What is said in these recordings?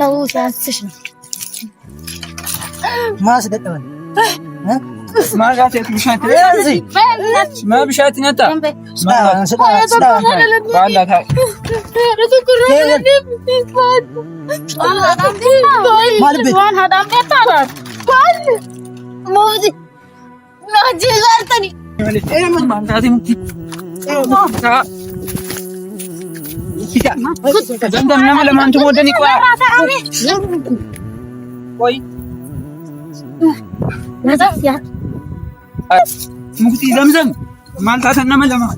ነው ሲያስሽ ነው ማስደጠመን ማጋት የትምሻት ያዚ ማብሻት ነጣ ባላታ ممكن زمزم ما انت تنام لما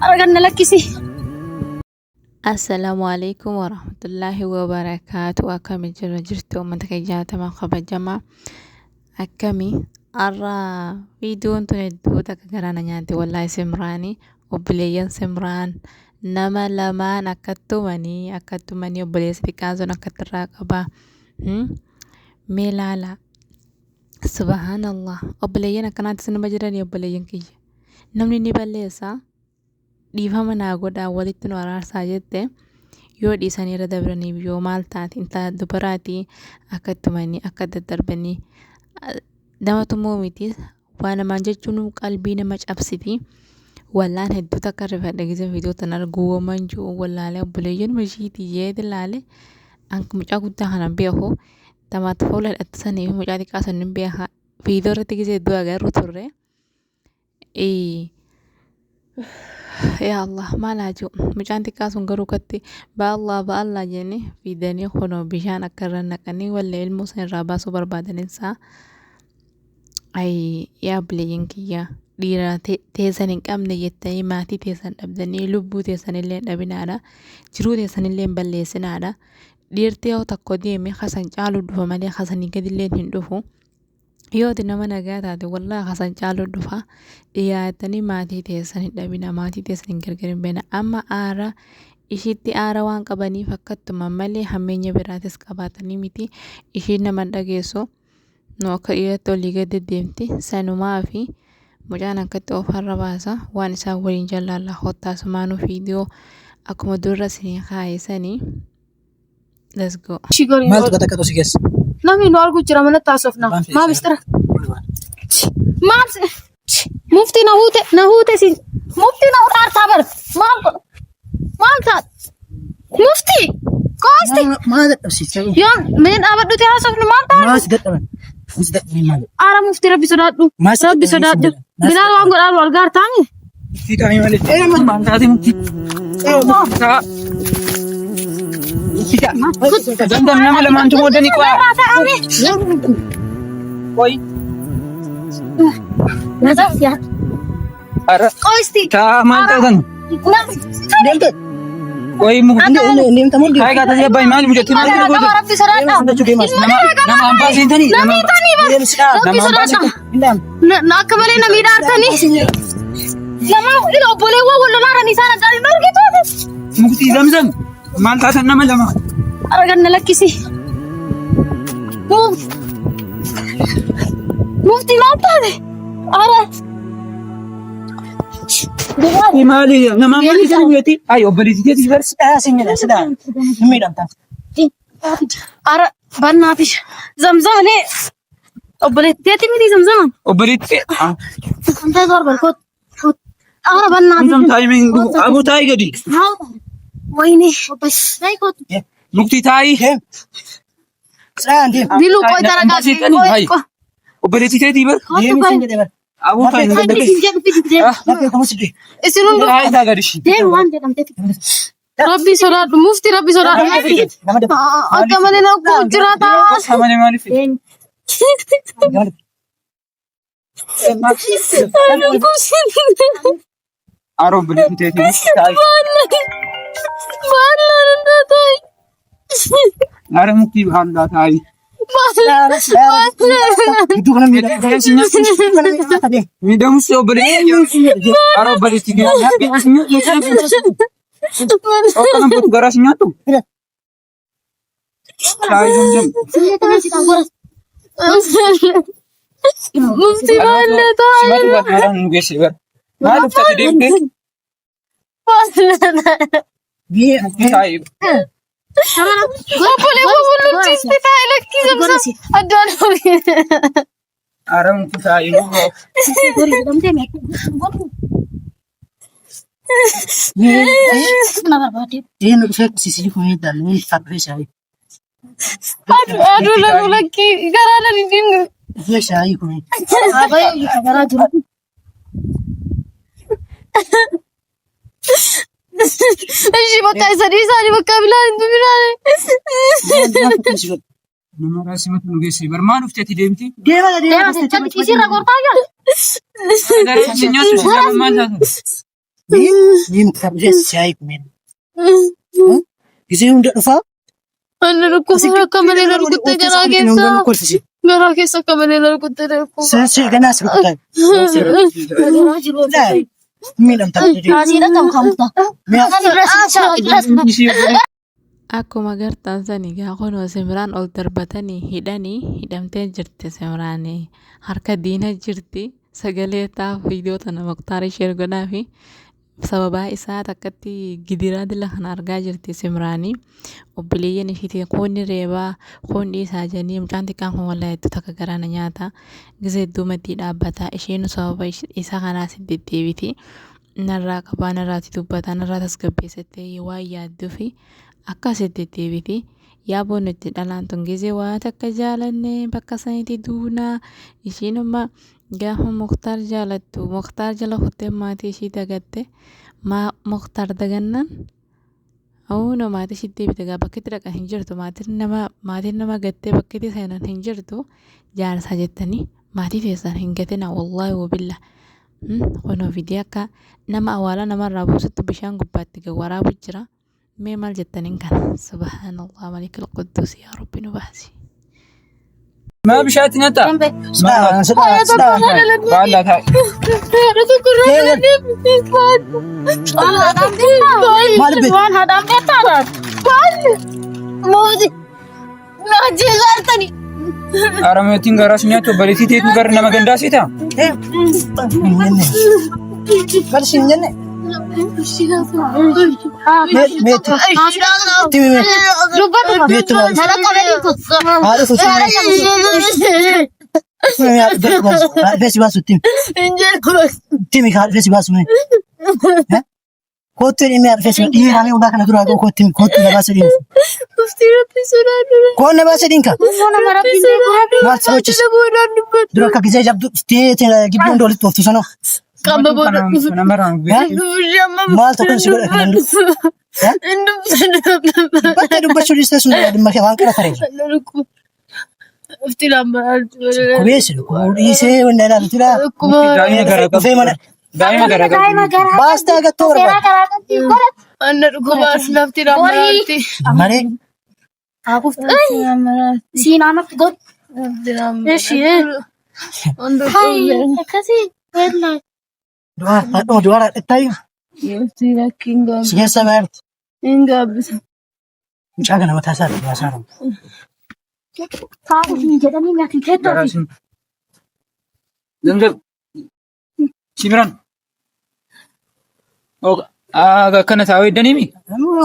ارغنا لكسي السلام عليكم ورحمة الله وبركاته أكمل جرجرتو من تكيجات تمام خبر جماعة أكمل أرى فيديو انتو تكجرانا نيانتي والله سمراني وبليان سمران نما لما أكدتو مني وبليس بكازو نكتراقبا ميلالا سبحان الله وبلينا كانت سنة مجراني وبليان كي نمني نباليسا ديفا مناغودا ولتن ورار ساجدة يو ديساني ردبرني بيو مالتات انتا دبراتي أكدتماني أكد دربني دامتو موميتي وانا مانججونو قلبي نمج أبسيتي والان هدو تقرب هدقيزة فيديو تنرقو منجو والالي وبليان مجيتي يد اللالي أنك مجاقو تاهنا بيهو تما تفول الاتساني مجادي كاسا نبيها فيديو رتقيزة دو أغير رتوري يا الله ما لاجو مجانتي كاسون غرو كتي با الله جاني في داني خونو بيشان اكرن نكني ولا الموسين راباسو بربادن انسا اي يا بلينكيا ديرا تيسان انقامن يتاي ماتي تيسان ابدني لبو تيسان اللي نبنادا جرو تيسان اللي بليسنادا ديرتيو تاكو ديمي خسان جالو دفو مالي خسان يقدلين هندفو yoo nama nagaa taate wallahi hasan caalu dhufa dhiyaatanii maatii teessan hin dhabina maatii teessan hin gargarin beena amma aara ishiitti aara waan qabaniif akkattuma malee hammeenya biraatis qabaatanii miti ishiin nama dhageessu nu akka dhiyaatti olii gadi deemti sanumaa fi mucaan akkatti ofarra baasa waan isaan waliin jallalla hottaasumaanuu fiidiyoo akkuma durra sinii kaayisanii let's go مالك تكتو سيجس نامي نور جرا من تاسفنا ما بستر ما مفتي نهوت سي مفتي نهوت ارتابر ما كات مفتي كوستي ما تبسي يوم من ابدو تاسفنا ما سدتمن مسدتمن مال ارا مفتي ربي سدادو ربي سدادو بلال وان قال والغار تاني في تاني مالي ما انت ممكن زمزم نما لما انتو مودني كوي نزف يا كوستي تا ما تزن دلت كوي مو نيم تمون هاي قاعد يا باي مالي مجتي ما ربي سدادو نما امباسي تاني نما ربي سدادو ناكملي نمي دارتني لما لو بولي ولا لا راني سانا جاري نرجع مكتي زمزم ما انت تنام لما ارغنا لكسي مفتي ما طالع ارى دي مالي نما مالي تانيتي ايوه بريتي دي بس سيمنا سدا ميدام تا ارى بناتي زمزم لي وبريتي ميدي زمزم وبريتي انت دور بالكوت ارى بناتي زمزم تايمينغ ابو تاي غدي ويني بس لا يكوت مكتي تاي سلام دي ديلو كوي ترى وبريتي تي بس ابو تاي ربي سراد مفتي ربي سراد أكمل لنا كوجرات سامعني مالي في أروح بنتي أنا مكتي بحال تاي itu kan midam so beri aro beri tiga biasanya oh kan buat garasinya tuh saya jam mufti mana tuh buat orang guys ya mana tadi deh dia saya boleh akkasi. Addaan Aram taa'ee Dia nak saya sisi kau ni dalam ni tak bisa. aduh lagi garana di sini. Dia saya kau ni. Apa yang kamera dulu? Asyik pakai sari pakai bilang tu bilang. nama rasimat mungkin berman ufti demti. Dia mana dia? Dia macam kisi rakor tanya. Dari sini sudah mana? Dia tak bisa saya kau ni. Kisi udah apa? Anak aku kamera lalu kita jalan kita. Gara kita kamera lalu kita jalan. Saya kena sebutkan. Minum tak jadi. Akkuma agartan sanigaa kunoo simbiraan ol darbatanii hidhamtee jirti. Simbiraanii harka diina jirti. Sagalee taaf viidiyoo tana Muktaar ishee godhaafi sababaa isaa takkatti gidiraa dila kan argaa jirti. Simbiraanii obboleeyyan ishiitii qoonni reebaa qoonni isaa janii mucaan xiqqaan kun walaa hedduu takka garaana nyaata gisee hedduu maddii dhaabbata. Isheen sababa isaa kanaas deddeebiti. Narraa qabaa narraati dubbata narraa tasgabbeessattee waan yaadduu fi akkasitti deddeebiti. Yaaboon itti dhalaan tun gisee waa takka jaalanne bakka sanitti duunaa isheenuma gaafa Muktaar jaalattu Muktaar jala kuttee maatii ishii dagatte Muktaar dagannan awuuna maatii ishii deebite gaa bakkitti dhaqan hin jirtu maatiin nama gattee bakkitti seenan hin jirtu jaarsaa jettanii maatii keessan hin gatina wallaahi wabilla. Kunoo viidiyoo akka nama awwaala namarraa buusutti bishaan gubbaatti waraabu jira. Mee maal jettaniin kana subhaanallah malikal quddus yaa rabbi nu baasi. ما بشاتي نتا Sudah. والله هاي أرامي تينغراش نياتو بريتي تيت نغرنا ما جنداسي تا Bersih ni. Harus usaha. Besi basu tim. Tim ikan besi basu ni. Kotor ini ada besi. Ini kami udah kena turun aku kotor dah basu ini. Kau nak basu ini kan? Mas coach. Dulu kaki saya jab state gibon dulu tu sana. أنا مرة Mal tu kan sudah kena. Baca dulu basu di stasiun ada macam apa kena tarik. Kau biasa, kau isi benda dah tu lah. دايما قرأت Bagaimana? دايما قرأت Basta agak tur. Anak aku masih tidak berarti. Mari. Si anak god. Kasih. Dua orang tayu. Siapa mer? Jangan nama tasar, tasar. زمزم سيمران أو كانت عويد دنيمي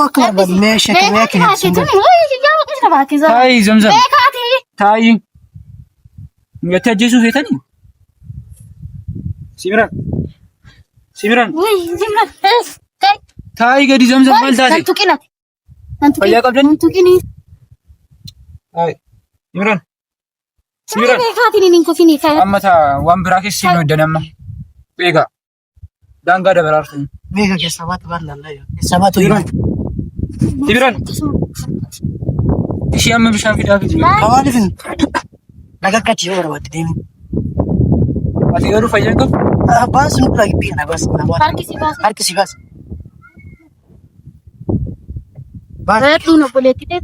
Aku bermesha kaya هاي زمزم تاي يتجسوا في تاني سيمران تاي قدي زمزم مال تاتي فيا قبل هاي سيمران أما تا وان براكس سينو دنما بيجا دانغا دبرارتين Mega ke sahabat barla lah ya. Sahabat tu ini. سيمران إيش أما بشان في داخل Kawan ni. Laga kacau orang buat ini. أتي قالوا فيا قبل Bas nuk lagi pina bas. Harus sih bas. Bas. Bayar dulu boleh tidak?